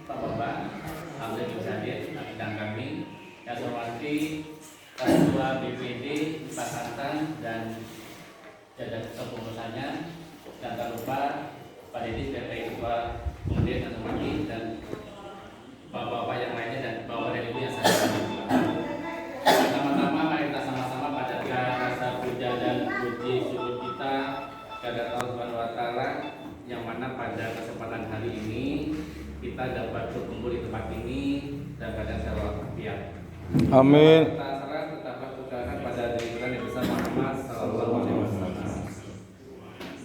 Pak Bambang, Alhamdulillah bisa hadir dan kami yang saya hormati Ketua BPD Pasantang dan jajaran pengurusnya, dan tak lupa Pak Deddy sebagai Ketua Komite dan Semati dan bapak-bapak yang lainnya dan bapak dan ibu yang saya hormati. Pertama-tama mari kita sama-sama panjatkan rasa puja dan puji syukur kita kepada Allah Subhanahu wa taala yang mana pada kesempatan hari ini kita dapat berkumpul di tempat ini dan pada walafiat. Amin. Kita salam tetaplah ketuhanan pada diri kita yang besar Muhammad sallallahu alaihi wasallam.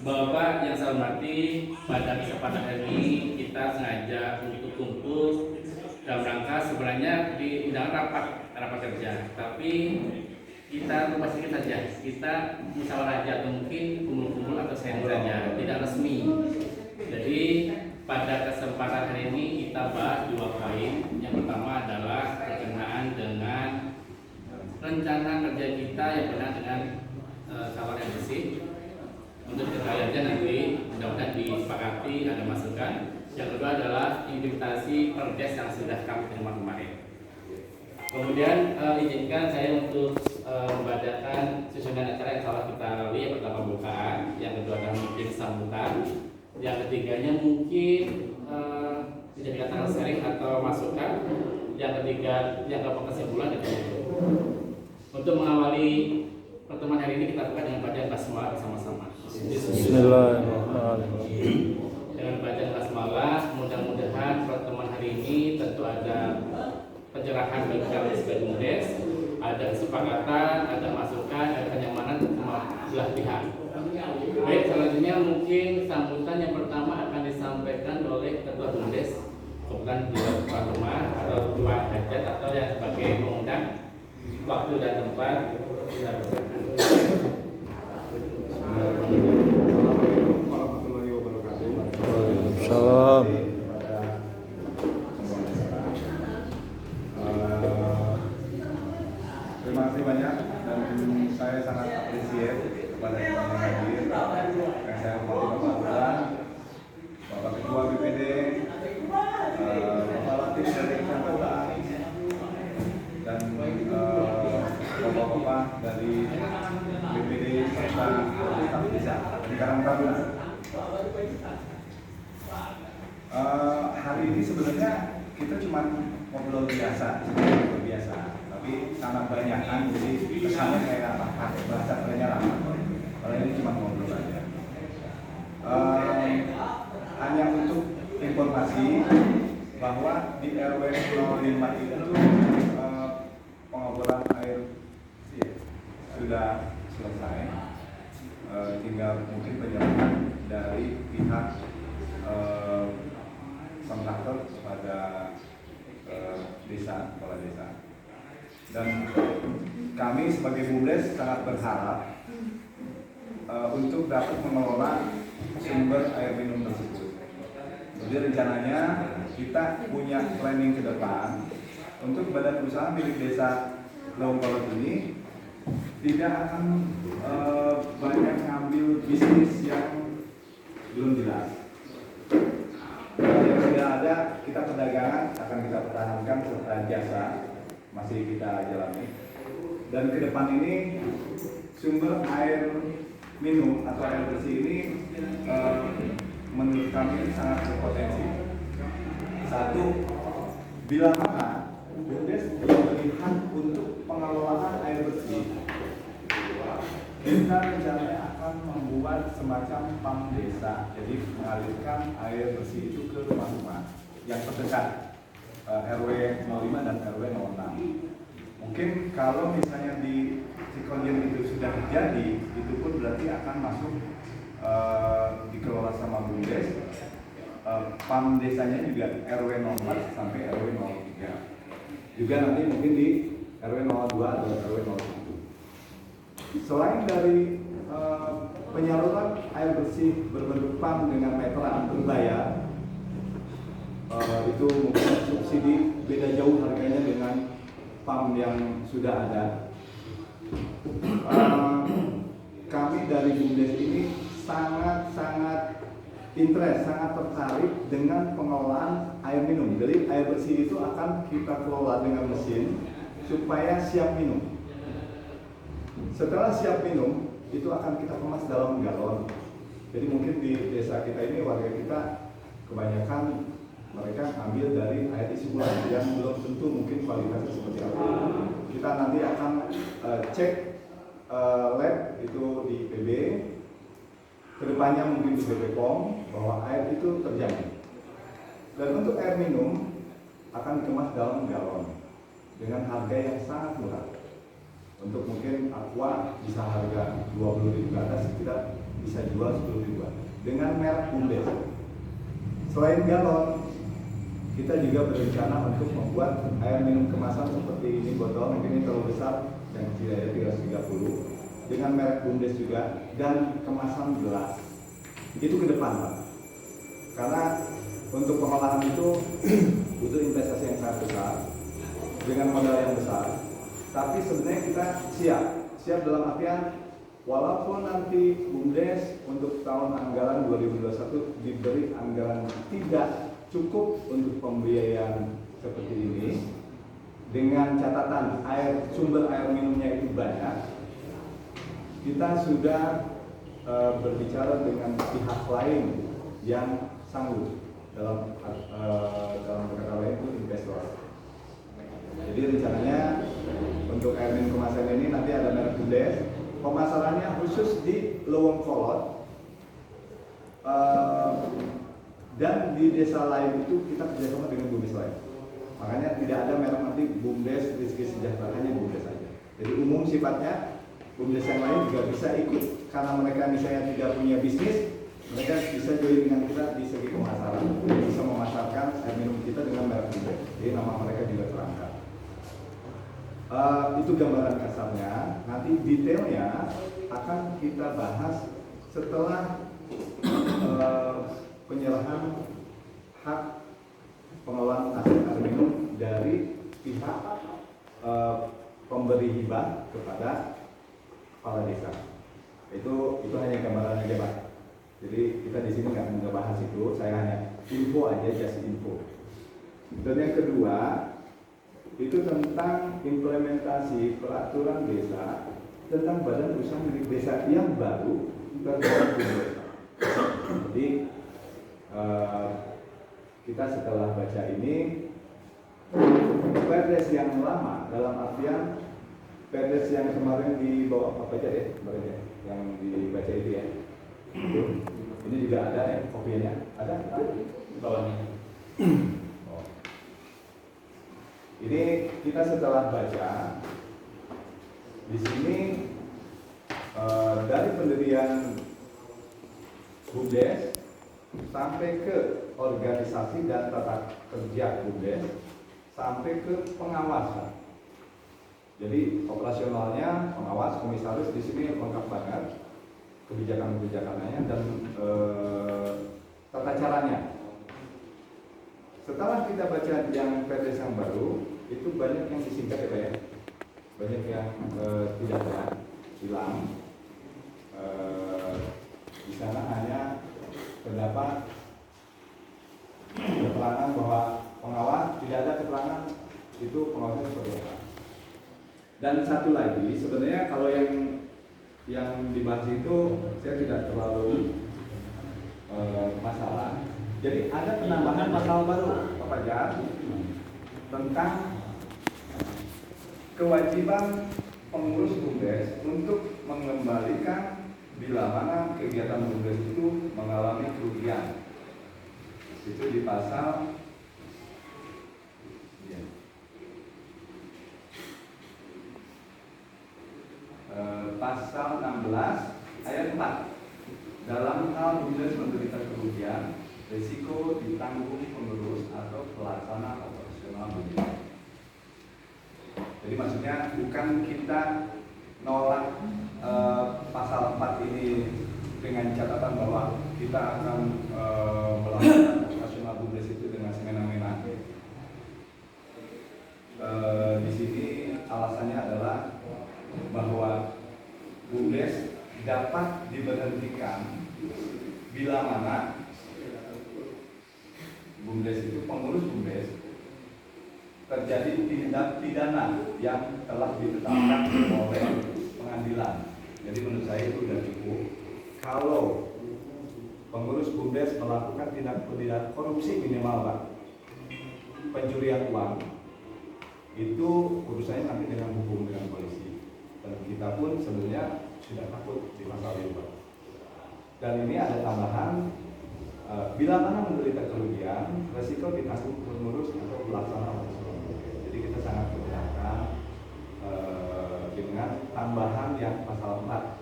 Bapak yang saya hormati, pada kesempatan hari ini kita sengaja untuk kumpul dalam rangka sebenarnya di undangan rapat kerja, tapi kita lupa sedikit saja, kita musyawarah aja atau mungkin kumpul-kumpul atau sharing saja, tidak resmi. Jadi pada kesempatan hari ini kita bahas 2 poin. Yang pertama adalah berkenaan dengan rencana kerja kita yang berkenaan dengan sawah yang bersih. Untuk diketahui nanti mudah-mudahan disepakati ada masukan. Yang kedua adalah implementasi perdes yang sudah kami terima kemarin. Kemudian izinkan saya untuk membacakan susunan acara yang salah kita lalui. Yang pertama bukaan, yang kedua adalah mungkin sambutan, yang ketiganya mungkin tidak dikatakan sharing atau masukan, yang ketiga yang keempat kesimpulan dan untuk mengawali pertemuan hari ini kita buka dengan bacaan basmalah bersama-sama. Bismillahirrahmanirrahim. Dengan bacaan basmalah, mudah-mudahan pertemuan hari ini tentu ada pencerahan bagi kami sebagai mudes, ada kesepakatan, ada masukan, ada kenyamanan semua belah pihak. Baik, selanjutnya mungkin sambutan yang pertama akan disampaikan oleh Ketua Mudes, bukan Tuan Rumah atau Tuan Hajat atau yang sebagai pengundang. Waktu dan tempat kita berserahkan. Assalamualaikum warahmatullahi wabarakatuh. Salam. Terima kasih banyak dan saya sangat appreciate kepada teman yang hadir. Yang saya hormati Bapak Lurah, Bapak Ketua BPD, Bapak Latif dari Kecamatan, dan Bapak-bapak dari BPD serta staf desa di Karang Taruna. Hari ini sebenarnya kita cuma ngobrol biasa, tapi sangat banyak kan, jadi kesannya kayak rapat, bahasa kerennya rapat. Kalau ini cuma ngobrol aja. Hanya untuk informasi bahwa di RW 05 itu pengeboran air sudah selesai, tinggal mungkin penyerahan dari pihak kontraktor kepada desa, kepala desa. Dan kami sebagai BUMDes sangat berharap untuk dapat mengelola sumber air minum tersebut. Jadi rencananya kita punya planning ke depan untuk badan usaha milik desa Longkolot ini tidak akan banyak ngambil bisnis yang belum jelas. Yang tidak ada, kita perdagangan akan kita pertahankan serta jasa masih kita jalani. Dan ke depan ini sumber air minum atau air bersih ini menurut kami sangat berpotensi. Satu, bila mana BUMDes melihat untuk pengelolaan air bersih, kita rencananya akan membuat semacam pam desa, jadi mengalirkan air bersih itu ke rumah-rumah yang terdekat RW 05 dan RW 06. Mungkin kalau misalnya di Cikonjen itu sudah jadi, itu pun berarti akan masuk dikelola sama BUMDes. Pam desanya juga RW 04 sampai RW 03. Juga nanti mungkin di RW 02 atau RW 01. Selain dari penyaluran air bersih berbentuk pam dengan meteran berbayar, itu mungkin subsidi beda jauh harganya dengan pam yang sudah ada. Kami dari BUMDes ini sangat interest, sangat tertarik dengan pengelolaan air minum. Jadi air bersih itu akan kita kelola dengan mesin supaya siap minum. Setelah siap minum, itu akan kita kemas dalam galon. Jadi mungkin di desa kita ini, warga kita kebanyakan mereka ambil dari air isi ulang yang belum tentu mungkin kualitasnya seperti apa. Kita nanti akan cek lab itu di PB, kedepannya mungkin di BPOM bahwa air itu terjamin. Dan untuk air minum akan dikemas dalam galon dengan harga yang sangat murah. Untuk mungkin Aqua bisa harga 20.000 ke atas, kita bisa jual 10.000-an dengan merek Bumdes. Selain galon, kita juga berencana untuk membuat air minum kemasan seperti ini botol, mungkin ini terlalu besar, yang kecil aja 330 dengan merek Bumdes juga, dan kemasan gelas. Itu ke depan, Pak. Karena untuk pengolahan itu butuh investasi yang sangat besar dengan modal yang besar. Tapi sebenarnya kita siap dalam artian walaupun nanti Bumdes untuk tahun anggaran 2021 diberi anggaran tidak cukup untuk pembiayaan seperti ini, dengan catatan sumber air minumnya itu banyak, kita sudah berbicara dengan pihak lain yang sanggup dalam kata lain itu investor. Jadi rencananya untuk air minum kemasan ini nanti ada merek Bumdes, pemasarannya khusus di Leweng Kolot, dan di desa lain itu kita kerjasama dengan Bumdes lain. Makanya tidak ada merek nanti Bumdes Rizki Sejahtera, hanya Bumdes saja. Jadi umum sifatnya, Bumdes yang lain juga bisa ikut karena mereka misalnya tidak punya bisnis, mereka bisa join dengan kita di segi pemasaran, bisa memasarkan air minum kita dengan merek Bumdes. Jadi nama mereka juga terangkat. Itu gambaran kasarnya. Nanti detailnya akan kita bahas setelah penyerahan hak pengelolaan air minum dari pihak pemberi hibah kepada kepala desa. Itu hanya gambaran aja, Pak. Jadi kita di sini nggak bahas itu, saya hanya info aja, just info. Dan yang kedua itu tentang implementasi peraturan desa tentang badan usaha milik desa yang baru terhadap desa. Jadi kita setelah baca ini Perdes yang lama, dalam artian Perdes yang kemarin dibawa apa aja ya, kemarin ya, yang dibaca itu ya. Ini juga ada ya kopinya, ada di bawahnya. Oh. Ini kita setelah baca di sini dari pendirian Bumdes sampai ke organisasi dan tata kerja Bumdes sampai ke pengawasan. Jadi operasionalnya pengawas, komisaris di sini lengkap banget. Kebijakan-kebijakannya dan tata caranya. Setelah kita baca yang Perdes yang baru, itu banyak yang disingkat ya Pak ya, banyak yang tidak ada, hilang. Di sana hanya terdapat keterangan bahwa pengawas, tidak ada keterangan itu pengawasnya seperti apa. Dan satu lagi, sebenarnya kalau yang dibahas itu saya tidak terlalu masalah. Jadi ada penambahan pasal baru Pak Fajar tentang kewajiban pengurus Bumdes untuk mengembalikan bila mana kegiatan Bumdes itu mengalami kerugian. Itu di pasal pasal 16 ayat 4. Dalam hal Bumdes menderita kerugian, risiko ditanggung pengurus atau pelaksana operasional Bumdes. Jadi maksudnya bukan kita nolak pasal 4 ini dengan catatan bahwa kita akan melakukan operasional Bumdes itu dengan semena-mena. Di sini alasannya adalah bahwa Bumdes dapat diberhentikan bila mana Bumdes itu pengurus BUMDes terjadi tindak pidana yang telah ditetapkan oleh pengadilan. Jadi menurut saya itu sudah cukup. Kalau pengurus BUMDes melakukan tindak pidana korupsi minimal Pak, pencurian uang, itu urusannya nanti dengan hukum, dengan polisi. Dan kita pun sebenarnya sudah takut di pasal itu Pak. Dan ini ada tambahan, bila mana menderita kerugian, resiko ditanggung pengurus atau pelaksana. Jadi kita sangat keberatan dengan tambahan yang pasal 4.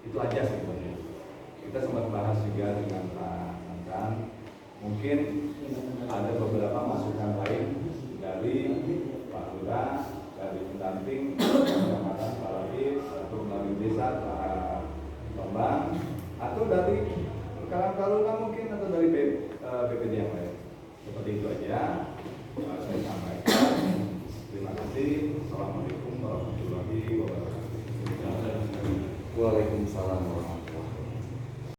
Itu aja sebenarnya. Kita sempat bahas juga dengan Pak Santan. Mungkin ada beberapa masukan lain dari Pak Lurah, dari pendamping Kecamatan Pak Latif, atau melalui desa Pak Bambang, atau dari Karang Taruna mungkin, atau dari BPD yang lain. Seperti itu aja saya sampaikan. Terima kasih. Assalamualaikum warahmatullahi wabarakatuh. Waalaikumsalam warahmatullahi wabarakatuh.